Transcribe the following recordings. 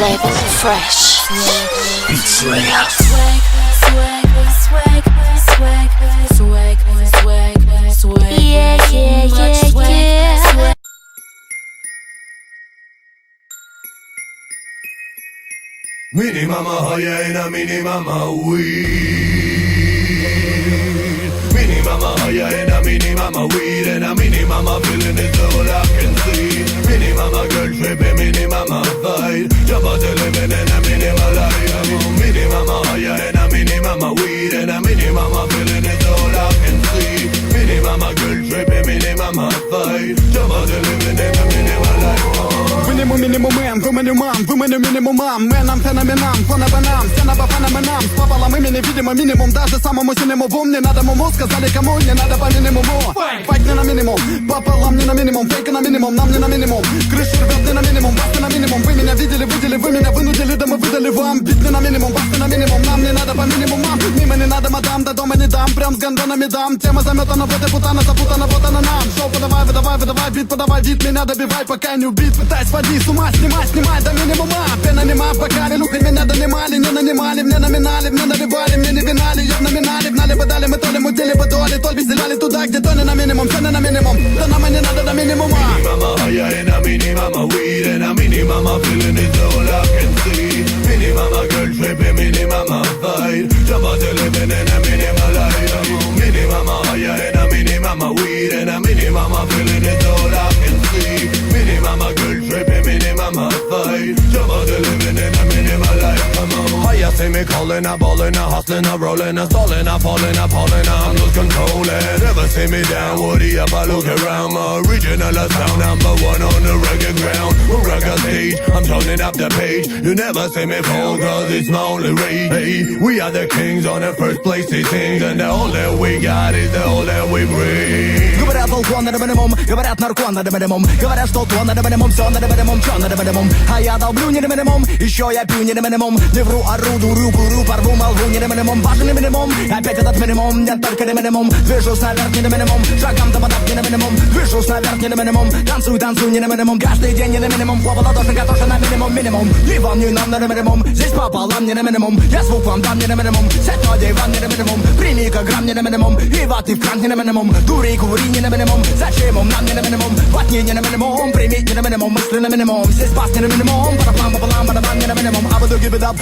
label Fresh Beats Radio. Yeah. Mini mama hyena, mini mama weed. Mini mama hyena, mini mama weed, and a mini mama feeling is all I can see. Mini mama girl tripping, mini mama fight. Jabba the living and a minimal life. Mini mama hyena, mini mama weed, and a mini mama feeling is all I can see. Mini mama girl tripping, mini mama fight. Jabba the living and a minimal life. Minimum man, women minimum мам, менам, феноменам, фонованам, стена по феноменам, с пополам имени, видимо, минимум, даже самому синему не надо муму, сказали кому, не надо по минимуму. Файт не на минимум, пополам не на минимум, фейк на минимум, нам не на минимум, крышу рвет не на минимум, баста на минимум, вы меня видели, вы меня вынудили, да мы выдали вам, бит не на минимум, баста на минимум, нам не надо по минимумам, мимо не надо мадам, до дома не дам, прям с гондонами дам, тема заметана, вот и путана, запутана, вот она нам, шоу подавай, выдавай, бит подавай, вид меня добивай, пока не убит, пытаясь водить с ума, снимай до минимума. Пена нема, пока люки меня донимали, не нанимали, мне номинали, мне наливали, мне не винали, я в номинале, гнали бы дали, мы то ли мутили бы доли, то ли взяли туда, где то не на минимум, все не на минимум, да нам и не надо до минимума. Mini mama hyena, mini mama weed, and a mini mama feeling is all I can see. Mini mama girl tripping, mini mama fight. Jabba the living and a minimal life. Mini mama hyena, mini mama weed, and a mini mama feeling is all I can see. Mini mama girl tripping, mini mama fight. Jabba the living and a minimal life. Come on. How you see me calling, a ballin', a hustling, a rolling, a stalling, a falling, I'm lose control. Never see me down, Woody up, I look around. My original sound, number one on the reggae ground. Reggae stage, I'm turning up the page. You never see me fall, cause it's my only rage. Hey, we are the kings on the first place they sing, and the only we got is the only we bring. Говорят, волкон надо минимум, говорят, наркон надо минимум, говорят, что то надо минимум, все надо минимум, чё надо минимум. А я долблю не на минимум, еще я пью не на минимум. Не вру, ору, дурю, курю, порву, молву не на минимум. Важен не минимум, опять этот минимум, нет только не минимум. Движусь наверх не на минимум, шагом до подав не на минимум. Движусь наверх не на минимум, танцую не на минимум. Каждый день не на минимум, хлопа ладошника тоже на минимум, минимум. Ни вам, ни нам не на минимум, здесь пополам не на минимум. Я звук вам дам не на минимум, сядь на диван не на минимум. Прими-ка грамм не на минимум, и ваты в кран не на минимум. Дури, кури не на минимум, зачем нам не на минимум. Ватни не на минимум, прими не на минимум, мысли на минимум. Здесь бас не на минимум, параплам, пополам, барабан не на минимум. I буду give it up,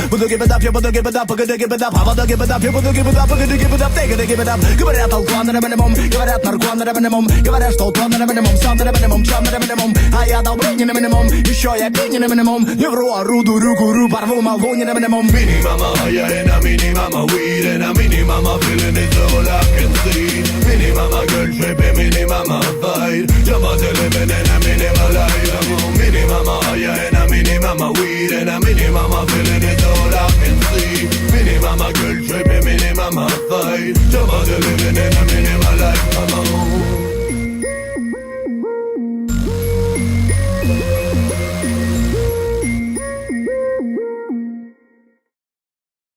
я буду give it up, погоди give it up. I буду give it up, я буду give it up, погоди give it up, ты годы give it up. Говорят, алкон на минимум, говорят, наркон на минимум. Говорят, что то на минимум, все на минимум, чем на минимум. А я долблю не на минимум, еще я пью не на минимум. Не вру, ору, дурю, курю, порву, молву не на минимум. Mini mama hyena, mini mama weed, and a mini mama feeling is all I can see. Mini mama girl tripping, mini mama fight. Jabba the living and a minimal life. Mini mama hyena, mini mama weed, and a mini mama feeling is all I can see. Mini mama girl tripping, mini mama fight. Jabba the living and a minimal life. Come on.